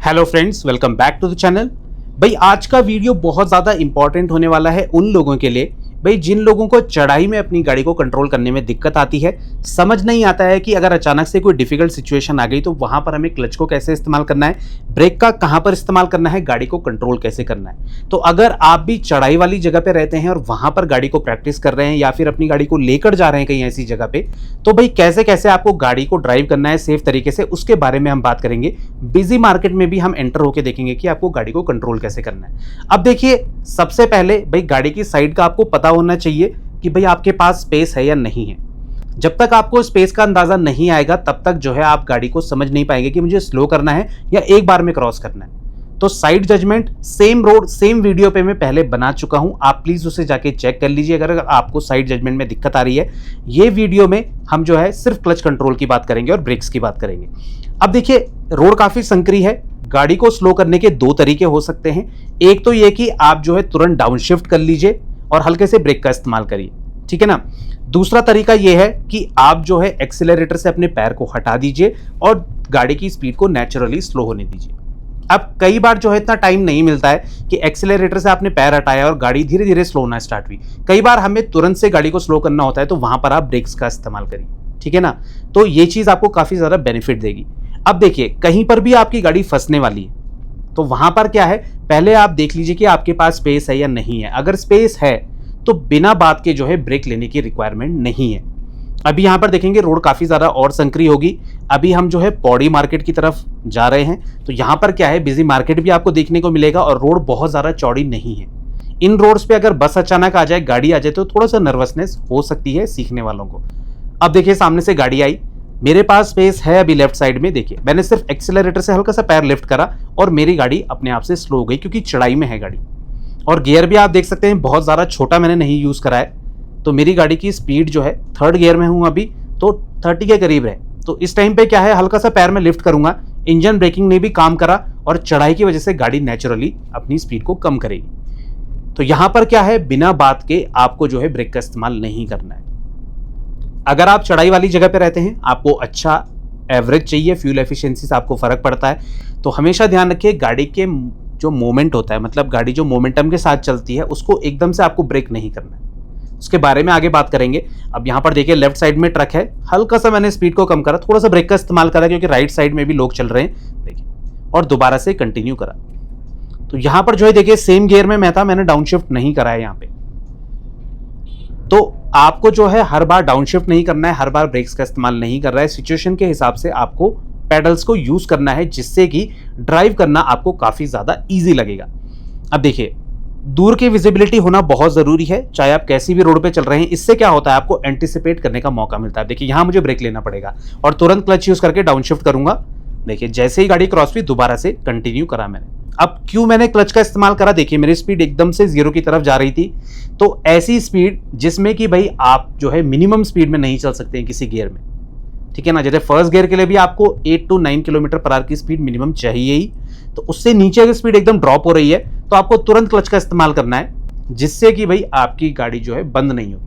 Hello friends, welcome back to the channel. भाई आज का वीडियो बहुत ज़्यादा इंपॉर्टेंट होने वाला है उन लोगों के लिए भाई जिन लोगों को चढ़ाई में अपनी गाड़ी को कंट्रोल करने में दिक्कत आती है। समझ नहीं आता है कि अगर अचानक से कोई डिफिकल्ट सिचुएशन आ गई तो वहां पर हमें क्लच को कैसे इस्तेमाल करना है, ब्रेक का कहां पर इस्तेमाल करना है, गाड़ी को कंट्रोल कैसे करना है। तो अगर आप भी चढ़ाई वाली जगह पे रहते हैं और वहां पर गाड़ी को प्रैक्टिस कर रहे हैं या फिर अपनी गाड़ी को लेकर जा रहे हैं कहीं ऐसी जगह पे, तो भाई कैसे कैसे आपको गाड़ी को ड्राइव करना है सेफ तरीके से, उसके बारे में हम बात करेंगे। बिजी मार्केट में भी हम एंटर होकर देखेंगे कि आपको गाड़ी को कंट्रोल कैसे करना है। अब देखिए, सबसे पहले भाई गाड़ी की साइड का आपको पता होना चाहिए कि भाई आपके पास स्पेस है या नहीं है। जब तक आपको स्पेस का अंदाजा नहीं आएगा तब तक जो है आप गाड़ी को समझ नहीं पाएंगे कि मुझे स्लो करना है या एक बार में क्रॉस करना है। तो side judgment same road same video पे मैं पहले बना चुका हूं, आप प्लीज उसे जाके चेक कर लीजिए अगर आपको साइड जजमेंट में दिक्कत आ रही है। ये वीडियो में हम जो है सिर्फ क्लच कंट्रोल की बात करेंगे और ब्रेक्स की बात करेंगे। अब देखिए, रोड काफी संकरी है, गाड़ी को स्लो करने के दो तरीके हो सकते हैं। एक तो ये कि आप जो है तुरंत डाउन शिफ्ट कर लीजिए और हल्के से ब्रेक का इस्तेमाल करिए, ठीक है ना। दूसरा तरीका यह है कि आप जो है एक्सीलरेटर से अपने पैर को हटा दीजिए और गाड़ी की स्पीड को नेचुरली स्लो होने दीजिए। अब कई बार जो है इतना टाइम नहीं मिलता है कि एक्सीलरेटर से आपने पैर हटाया और गाड़ी धीरे धीरे स्लो होना स्टार्ट हुई। कई बार हमें तुरंत से गाड़ी को स्लो करना होता है, तो वहां पर आप ब्रेक्स का इस्तेमाल करिए, ठीक है ना। तो ये चीज आपको काफी ज्यादा बेनिफिट देगी। अब देखिए, कहीं पर भी आपकी गाड़ी फंसने वाली है तो वहां पर क्या है, पहले आप देख लीजिए कि आपके पास स्पेस है या नहीं है। अगर स्पेस है तो बिना बात के जो है ब्रेक लेने की रिक्वायरमेंट नहीं है। अभी यहां पर देखेंगे रोड काफी ज्यादा और संकरी होगी। अभी हम जो है पौड़ी मार्केट की तरफ जा रहे हैं, तो यहां पर क्या है, बिजी मार्केट भी आपको देखने को मिलेगा और रोड बहुत ज्यादा चौड़ी नहीं है। इन रोड्स पे अगर बस अचानक आ जाए, गाड़ी आ जाए, तो थोड़ा सा नर्वसनेस हो सकती है सीखने वालों को। अब देखिए, सामने से गाड़ी आई, मेरे पास स्पेस है अभी लेफ्ट साइड में। देखिए, मैंने सिर्फ एक्सीलरेटर से हल्का सा पैर लिफ्ट करा और मेरी गाड़ी अपने आप से स्लो हो गई क्योंकि चढ़ाई में है गाड़ी। और गियर भी आप देख सकते हैं बहुत ज़्यादा छोटा मैंने नहीं यूज़ करा है, तो मेरी गाड़ी की स्पीड जो है थर्ड गियर में हूँ अभी, तो 30 के करीब है। तो इस टाइम पे क्या है, हल्का सा पैर में लिफ्ट करूंगा, इंजन ब्रेकिंग ने भी काम करा और चढ़ाई की वजह से गाड़ी नेचुरली अपनी स्पीड को कम करेगी। तो यहाँ पर क्या है, बिना बात के आपको जो है ब्रेक का इस्तेमाल नहीं करना है। अगर आप चढ़ाई वाली जगह पे रहते हैं, आपको अच्छा एवरेज चाहिए, फ्यूल एफिशिएंसी से आपको फर्क पड़ता है, तो हमेशा ध्यान रखिए गाड़ी के जो मोमेंट होता है, मतलब गाड़ी जो मोमेंटम के साथ चलती है, उसको एकदम से आपको ब्रेक नहीं करना है। उसके बारे में आगे बात करेंगे। अब यहाँ पर देखिए, लेफ्ट साइड में ट्रक है, हल्का सा मैंने स्पीड को कम करा, थोड़ा सा ब्रेक का इस्तेमाल करा क्योंकि राइट साइड में भी लोग चल रहे हैं, देखिए, और दोबारा से कंटिन्यू करा। तो यहाँ पर जो है देखिए, सेम गियर में मैं था, मैंने डाउन शिफ्ट नहीं करा है यहाँ पे। तो आपको जो है हर बार डाउन शिफ्ट नहीं करना है, हर बार ब्रेक्स का इस्तेमाल नहीं कर रहा है। सिचुएशन के हिसाब से आपको पेडल्स को यूज करना है, जिससे कि ड्राइव करना आपको काफी ज्यादा इजी लगेगा। अब देखिए, दूर की विजिबिलिटी होना बहुत जरूरी है, चाहे आप कैसी भी रोड पे चल रहे हैं। इससे क्या होता है, आपको एंटिसिपेट करने का मौका मिलता है। देखिए, यहां मुझे ब्रेक लेना पड़ेगा और तुरंत क्लच यूज करके डाउन शिफ्ट करूंगा। देखिए, जैसे ही गाड़ी क्रॉस हुई, दोबारा से कंटिन्यू करा मैंने। अब क्यों मैंने क्लच का इस्तेमाल करा, देखिए मेरी स्पीड एकदम से 0 की तरफ जा रही थी। तो ऐसी स्पीड जिसमें कि भाई आप जो है मिनिमम स्पीड में नहीं चल सकते हैं किसी गियर में, ठीक है ना। जैसे फर्स्ट गियर के लिए भी आपको 8 to 9 किलोमीटर पर आवर की स्पीड मिनिमम चाहिए ही, तो उससे नीचे अगर स्पीड एकदम ड्रॉप हो रही है तो आपको तुरंत क्लच का इस्तेमाल करना है, जिससे कि भाई आपकी गाड़ी जो है बंद नहीं होगी।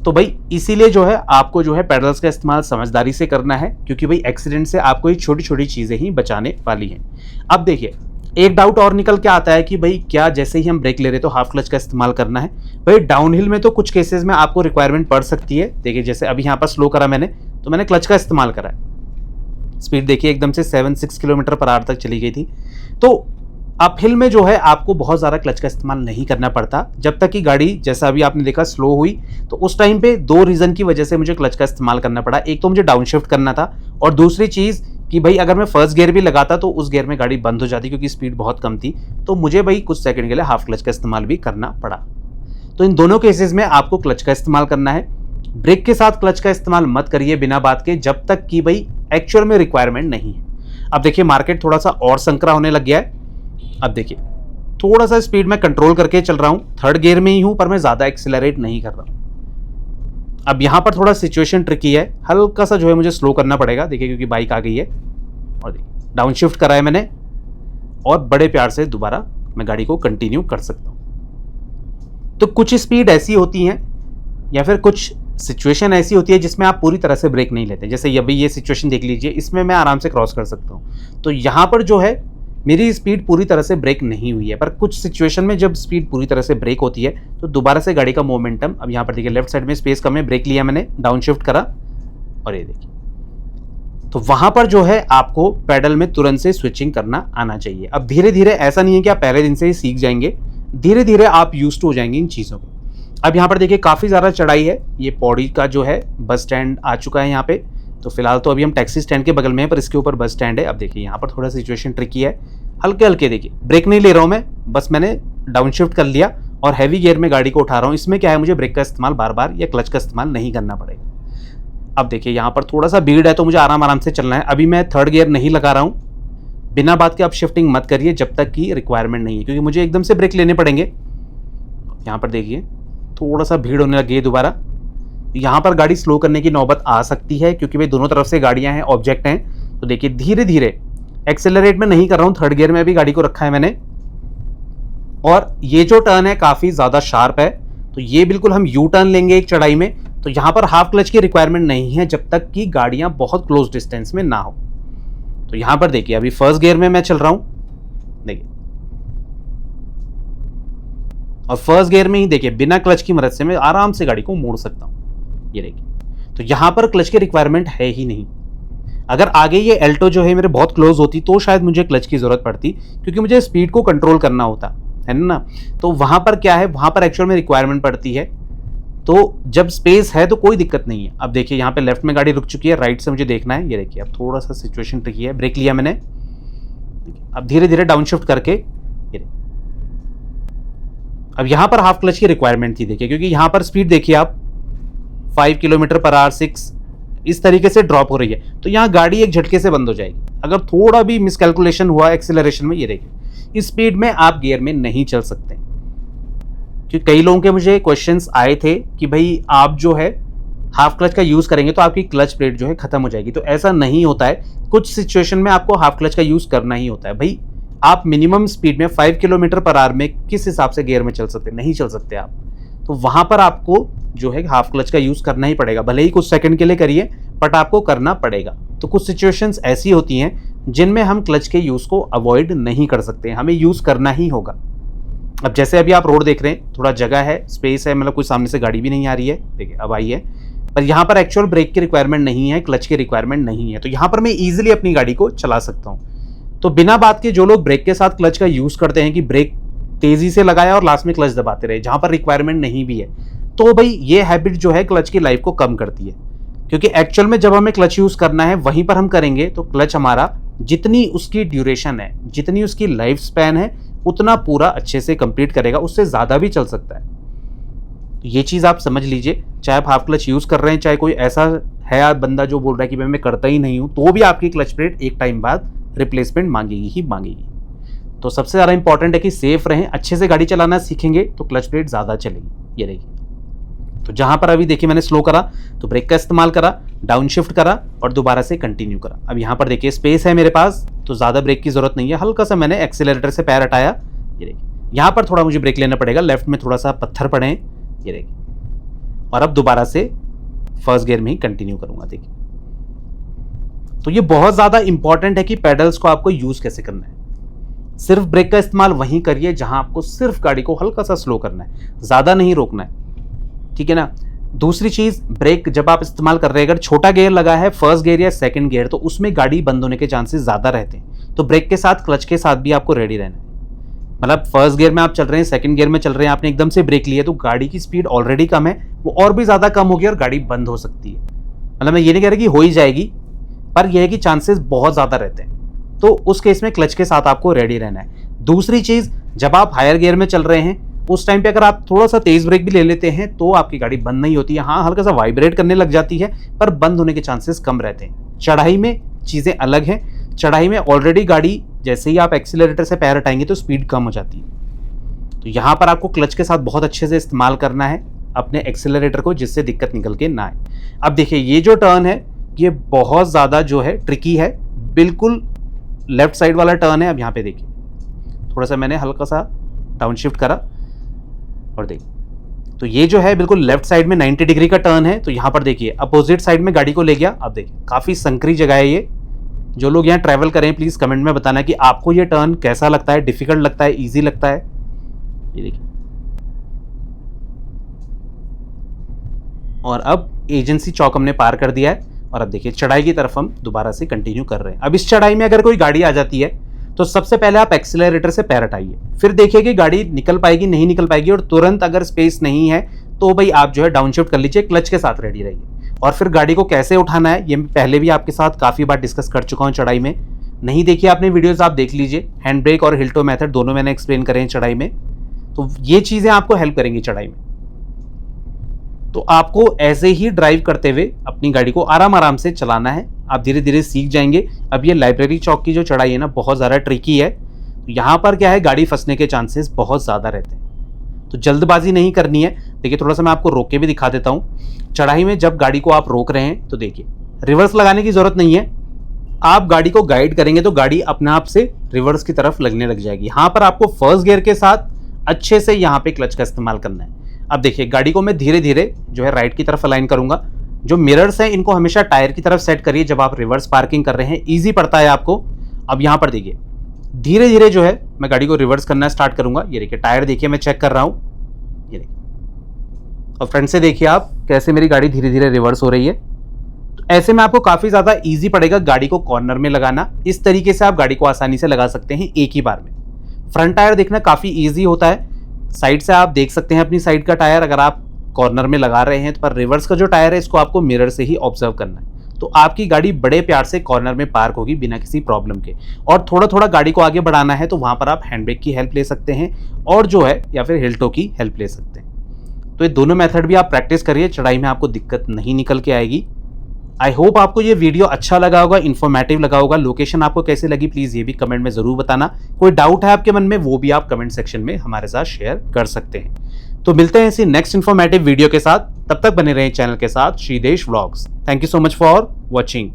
तो भाई इसीलिए जो है आपको जो है पेडल्स का इस्तेमाल समझदारी से करना है, क्योंकि भाई एक्सीडेंट से आपको ये छोटी छोटी चीजें ही बचाने वाली हैं। अब देखिए, एक डाउट और निकल के आता है कि भाई क्या जैसे ही हम ब्रेक ले रहे तो हाफ क्लच का इस्तेमाल करना है। भाई डाउनहिल में तो कुछ केसेस में आपको रिक्वायरमेंट पड़ सकती है। देखिए, जैसे अभी यहाँ पर स्लो करा मैंने, तो मैंने क्लच का इस्तेमाल करा है। स्पीड देखिए एकदम से 7-6 किलोमीटर पर आवर तक चली गई थी। तो अपहिल में जो है आपको बहुत ज़्यादा क्लच का इस्तेमाल नहीं करना पड़ता, जब तक कि गाड़ी, जैसा अभी आपने देखा, स्लो हुई। तो उस टाइम पे 2 रीज़न की वजह से मुझे क्लच का इस्तेमाल करना पड़ा। एक तो मुझे डाउन शिफ्ट करना था, और दूसरी चीज़ कि भाई अगर मैं फर्स्ट गियर भी लगाता तो उस गियर में गाड़ी बंद हो जाती क्योंकि स्पीड बहुत कम थी। तो मुझे भाई कुछ सेकंड के लिए हाफ क्लच का इस्तेमाल भी करना पड़ा। तो इन दोनों केसेस में आपको क्लच का इस्तेमाल करना है। ब्रेक के साथ क्लच का इस्तेमाल मत करिए बिना बात के, जब तक कि भाई एक्चुअल में रिक्वायरमेंट नहीं है। अब देखिए, मार्केट थोड़ा सा और संकरा होने लग गया है। अब देखिए, थोड़ा सा स्पीड में कंट्रोल करके चल रहा हूं, थर्ड गियर में ही हूं, पर मैं ज्यादा एक्सीलरेट नहीं कर रहा हूं। अब यहां पर थोड़ा सिचुएशन ट्रिकी है, हल्का सा जो है मुझे स्लो करना पड़ेगा, देखिए, क्योंकि बाइक आ गई है। और देखिए, डाउन शिफ्ट करा है मैंने और बड़े प्यार से दोबारा मैं गाड़ी को कंटिन्यू कर सकता हूं। तो कुछ स्पीड ऐसी होती हैं या फिर कुछ सिचुएशन ऐसी होती है जिसमें आप पूरी तरह से ब्रेक नहीं लेते, जैसे अभी ये सिचुएशन देख लीजिए, इसमें मैं आराम से क्रॉस कर सकता हूँ। तो यहाँ पर जो है मेरी स्पीड पूरी तरह से ब्रेक नहीं हुई है, पर कुछ सिचुएशन में जब स्पीड पूरी तरह से ब्रेक होती है तो दोबारा से गाड़ी का मोमेंटम, अब यहाँ पर देखिए लेफ्ट साइड में स्पेस कम है, ब्रेक लिया मैंने, डाउन शिफ्ट करा और ये देखिए, तो वहां पर जो है आपको पैडल में तुरंत से स्विचिंग करना आना चाहिए। अब धीरे धीरे, ऐसा नहीं है कि आप पहले दिन से ही सीख जाएंगे, धीरे धीरे आप यूज्ड हो जाएंगे इन चीज़ों को। अब यहाँ पर देखिए काफ़ी ज़्यादा चढ़ाई है, ये पौड़ी का जो है बस स्टैंड आ चुका है यहाँ पे। तो फिलहाल तो अभी हम टैक्सी स्टैंड के बगल में है, पर इसके ऊपर बस स्टैंड है। अब देखिए यहाँ पर थोड़ा सिचुएशन ट्रिकी है, हल्के हल्के देखिए, ब्रेक नहीं ले रहा हूँ मैं, बस मैंने डाउन शिफ्ट कर लिया और हैवी गियर में गाड़ी को उठा रहा हूँ। इसमें क्या है, मुझे ब्रेक का इस्तेमाल बार बार या क्लच का इस्तेमाल नहीं करना पड़ेगा। अब देखिए यहाँ पर थोड़ा सा भीड़ है तो मुझे आराम आराम से चलना है। अभी मैं थर्ड गियर नहीं लगा रहा हूँ, बिना बात के आप शिफ्टिंग मत करिए जब तक कि रिक्वायरमेंट नहीं है, क्योंकि मुझे एकदम से ब्रेक लेने पड़ेंगे। यहाँ पर देखिए थोड़ा सा भीड़ होने लगी है दोबारा, यहाँ पर गाड़ी स्लो करने की नौबत आ सकती है क्योंकि भाई दोनों तरफ से गाड़ियाँ हैं, ऑब्जेक्ट हैं। तो देखिए धीरे धीरे, एक्सेलरेट में नहीं कर रहा हूँ, थर्ड गियर में भी गाड़ी को रखा है मैंने। और ये जो टर्न है काफ़ी ज़्यादा शार्प है, तो ये बिल्कुल हम यू टर्न लेंगे एक चढ़ाई में। तो यहाँ पर हाफ क्लच की रिक्वायरमेंट नहीं है जब तक कि गाड़ियाँ बहुत क्लोज डिस्टेंस में ना हो। तो यहाँ पर देखिए अभी फर्स्ट गियर में मैं चल रहा हूँ, देखिए, और फर्स्ट गियर में ही देखिए बिना क्लच की मदद से मैं आराम से गाड़ी को मोड़ सकता हूँ, ये देखिए। तो यहाँ पर क्लच की रिक्वायरमेंट है ही नहीं। अगर आगे ये एल्टो जो है मेरे बहुत क्लोज होती तो शायद मुझे क्लच की जरूरत पड़ती, क्योंकि मुझे स्पीड को कंट्रोल करना होता है ना। तो वहां पर क्या है, वहां पर एक्चुअल में रिक्वायरमेंट पड़ती है। तो जब स्पेस है तो कोई दिक्कत नहीं है। अब देखिए यहाँ पे लेफ्ट में गाड़ी रुक चुकी है, राइट से मुझे देखना है, ये देखिए अब थोड़ा सा सिचुएशन ट्रिकी है, ब्रेक लिया मैंने, अब धीरे धीरे डाउन शिफ्ट करके, ये अब यहाँ पर हाफ क्लच की रिक्वायरमेंट थी देखिए, क्योंकि यहाँ पर स्पीड देखिए आप 5 किलोमीटर पर आवर 6 इस तरीके से ड्रॉप हो रही है। तो यहाँ गाड़ी एक झटके से बंद हो जाएगी अगर थोड़ा भी मिसकैलकुलेशन हुआ एक्सेलरेशन में। ये देखिए इस स्पीड में आप गियर में नहीं चल सकते, क्योंकि कई लोगों के मुझे क्वेश्चंस आए थे कि भाई आप जो है हाफ क्लच का यूज करेंगे तो आपकी क्लच प्लेट जो है खत्म हो जाएगी। तो ऐसा नहीं होता है, कुछ सिचुएशन में आपको हाफ क्लच का यूज करना ही होता है। भाई आप मिनिमम स्पीड में 5 किलोमीटर पर आवर में किस हिसाब से गियर में चल सकते, नहीं चल सकते आप। तो वहां पर आपको जो है हाफ क्लच का यूज करना ही पड़ेगा, भले ही कुछ सेकंड के लिए करिए, बट आपको करना पड़ेगा। तो कुछ सिचुएशंस ऐसी होती हैं जिनमें हम क्लच के यूज को अवॉइड नहीं कर सकते, हमें यूज करना ही होगा। अब जैसे अभी आप रोड देख रहे हैं, थोड़ा जगह है, स्पेस है, मतलब कोई सामने से गाड़ी भी नहीं आ रही है, देखिए अब आई है, पर यहाँ पर एक्चुअल ब्रेक की रिक्वायरमेंट नहीं है, क्लच की रिक्वायरमेंट नहीं है। तो यहाँ पर मैं ईजिली अपनी गाड़ी को चला सकता हूँ। तो बिना बात के जो लोग ब्रेक के साथ क्लच का यूज करते हैं कि ब्रेक तेजी से लगाया और लास्ट में क्लच दबाते रहे जहां पर रिक्वायरमेंट नहीं भी है, तो भाई ये हैबिट जो है क्लच की लाइफ को कम करती है। क्योंकि एक्चुअल में जब हमें क्लच यूज करना है वहीं पर हम करेंगे तो क्लच हमारा जितनी उसकी ड्यूरेशन है, जितनी उसकी लाइफ स्पैन है, उतना पूरा अच्छे से कंप्लीट करेगा, उससे ज्यादा भी चल सकता है। तो ये चीज आप समझ लीजिए, चाहे आप हाफ क्लच यूज कर रहे हैं, चाहे कोई ऐसा है बंदा जो बोल रहा है कि भाई मैं करता ही नहीं हूं, तो भी आपकी क्लच प्लेट एक टाइम बाद रिप्लेसमेंट मांगेगी ही मांगेगी। तो सबसे ज़्यादा इंपॉर्टेंट है कि सेफ रहें, अच्छे से गाड़ी चलाना सीखेंगे तो क्लच प्लेट ज़्यादा चलेगी। ये देखिए, तो जहां पर अभी देखिए मैंने स्लो करा तो ब्रेक का इस्तेमाल करा, डाउन शिफ्ट करा और दोबारा से कंटिन्यू करा। अब यहाँ पर देखिए स्पेस है मेरे पास, तो ज़्यादा ब्रेक की जरूरत नहीं है, हल्का सा मैंने एक्सीलरेटर से पैर हटाया। ये देखिए यहाँ पर थोड़ा मुझे ब्रेक लेना पड़ेगा, लेफ्ट में थोड़ा सा पत्थर पड़े हैं, ये देखिए, और अब दोबारा से फर्स्ट गियर में ही कंटिन्यू करूंगा। देखिए, तो ये बहुत ज़्यादा इंपॉर्टेंट है कि पैडल्स को आपको यूज कैसे करना है। सिर्फ ब्रेक का इस्तेमाल वहीं करिए जहां आपको सिर्फ गाड़ी को हल्का सा स्लो करना है, ज़्यादा नहीं रोकना है, ठीक है ना। दूसरी चीज़, ब्रेक जब आप इस्तेमाल कर रहे हैं, अगर छोटा गियर लगा है, फर्स्ट गियर या सेकंड गियर, तो उसमें गाड़ी बंद होने के चांसेस ज़्यादा रहते हैं। तो ब्रेक के साथ, क्लच के साथ भी आपको रेडी रहना है। मतलब फर्स्ट गियर में आप चल रहे हैं, सेकंड गियर में चल रहे हैं, आपने एकदम से ब्रेक लिया तो गाड़ी की स्पीड ऑलरेडी कम है, वो और भी ज़्यादा कम होगी और गाड़ी बंद हो सकती है। मतलब मैं ये नहीं कह रहा कि हो ही जाएगी, पर यह है कि चांसेस बहुत ज़्यादा रहते हैं। तो उस केस में क्लच के साथ आपको रेडी रहना है। दूसरी चीज़, जब आप हायर गियर में चल रहे हैं उस टाइम पे अगर आप थोड़ा सा तेज ब्रेक भी ले लेते हैं तो आपकी गाड़ी बंद नहीं होती है। हाँ, हल्का सा वाइब्रेट करने लग जाती है, पर बंद होने के चांसेस कम रहते हैं। चढ़ाई में चीज़ें अलग हैं, चढ़ाई में ऑलरेडी गाड़ी जैसे ही आप एक्सीलरेटर से पैर हटाएंगे तो स्पीड कम हो जाती है। तो यहाँ पर आपको क्लच के साथ बहुत अच्छे से इस्तेमाल करना है अपने एक्सीलरेटर को, जिससे दिक्कत निकल के ना आए। अब देखिए ये जो टर्न है ये बहुत ज़्यादा जो है ट्रिकी है, बिल्कुल लेफ्ट साइड वाला टर्न है। अब यहाँ पे देखिए थोड़ा सा मैंने हल्का सा डाउन शिफ्ट करा और देखिए, तो ये जो है बिल्कुल लेफ्ट साइड में 90 डिग्री का टर्न है, तो यहाँ पर देखिए अपोजिट साइड में गाड़ी को ले गया। अब देखिए काफ़ी संकरी जगह है ये। जो लोग यहाँ ट्रैवल करें प्लीज़ कमेंट में बताना कि आपको ये टर्न कैसा लगता है, डिफिकल्ट लगता है, ईजी लगता है। ये देखिए, और अब एजेंसी चौक हमने पार कर दिया है और अब देखिए चढ़ाई की तरफ हम दोबारा से कंटिन्यू कर रहे हैं। अब इस चढ़ाई में अगर कोई गाड़ी आ जाती है तो सबसे पहले आप एक्सीलरेटर से पैर हटाइए, फिर देखिए कि गाड़ी निकल पाएगी नहीं निकल पाएगी, और तुरंत अगर स्पेस नहीं है तो भाई आप जो है डाउन शिफ्ट कर लीजिए, क्लच के साथ रेडी रहिए। और फिर गाड़ी को कैसे उठाना है ये मैं पहले भी आपके साथ काफ़ी बार डिस्कस कर चुका हूँ चढ़ाई में। नहीं देखिए आपने वीडियोज़, आप देख लीजिए। हैंड ब्रेक और हिल्टो मेथड दोनों मैंने एक्सप्लेन करे हैं चढ़ाई में, तो ये चीज़ें आपको हेल्प करेंगी चढ़ाई में। तो आपको ऐसे ही ड्राइव करते हुए अपनी गाड़ी को आराम आराम से चलाना है, आप धीरे धीरे सीख जाएंगे। अब ये लाइब्रेरी चौक की जो चढ़ाई है ना बहुत ज़्यादा ट्रिकी है, यहाँ पर क्या है गाड़ी फंसने के चांसेस बहुत ज़्यादा रहते हैं, तो जल्दबाजी नहीं करनी है। देखिए थोड़ा सा मैं आपको रोक के भी दिखा देता हूँ। चढ़ाई में जब गाड़ी को आप रोक रहे हैं तो देखिए रिवर्स लगाने की ज़रूरत नहीं है, आप गाड़ी को गाइड करेंगे तो गाड़ी अपने आप से रिवर्स की तरफ लगने लग जाएगी। यहाँ पर आपको फर्स्ट गियर के साथ अच्छे से यहाँ पे क्लच का इस्तेमाल करना है। अब देखिए गाड़ी को मैं धीरे धीरे जो है राइट की तरफ अलाइन करूंगा। जो मिरर्स हैं इनको हमेशा टायर की तरफ सेट करिए जब आप रिवर्स पार्किंग कर रहे हैं, ईजी पड़ता है आपको। अब यहाँ पर देखिए धीरे धीरे जो है मैं गाड़ी को रिवर्स करना स्टार्ट करूंगा। ये देखिए टायर देखिए मैं चेक कर रहा हूँ, ये देखिए, और फ्रंट से देखिए आप कैसे मेरी गाड़ी धीरे धीरे रिवर्स हो रही है। तो ऐसे में आपको काफ़ी ज़्यादा ईजी पड़ेगा गाड़ी को कॉर्नर में लगाना। इस तरीके से आप गाड़ी को आसानी से लगा सकते हैं एक ही बार में। फ्रंट टायर देखना काफ़ी ईजी होता है, साइड से आप देख सकते हैं अपनी साइड का टायर अगर आप कॉर्नर में लगा रहे हैं, तो पर रिवर्स का जो टायर है इसको आपको मिरर से ही ऑब्जर्व करना है, तो आपकी गाड़ी बड़े प्यार से कॉर्नर में पार्क होगी बिना किसी प्रॉब्लम के। और थोड़ा थोड़ा गाड़ी को आगे बढ़ाना है तो वहाँ पर आप हैंड ब्रेक की हेल्प ले सकते हैं और जो है या फिर हिल्टो की हेल्प ले सकते हैं। तो ये दोनों मेथड भी आप प्रैक्टिस करिए, चढ़ाई में आपको दिक्कत नहीं निकल के आएगी। आई होप आपको ये वीडियो अच्छा लगा होगा, इन्फॉर्मेटिव लगा होगा। लोकेशन आपको कैसे लगी प्लीज़ ये भी कमेंट में ज़रूर बताना। कोई डाउट है आपके मन में वो भी आप कमेंट सेक्शन में हमारे साथ शेयर कर सकते हैं। तो मिलते हैं इसी नेक्स्ट इन्फॉर्मेटिव वीडियो के साथ, तब तक बने रहें चैनल के साथ Shridesh vlogs. Thank you so much for watching.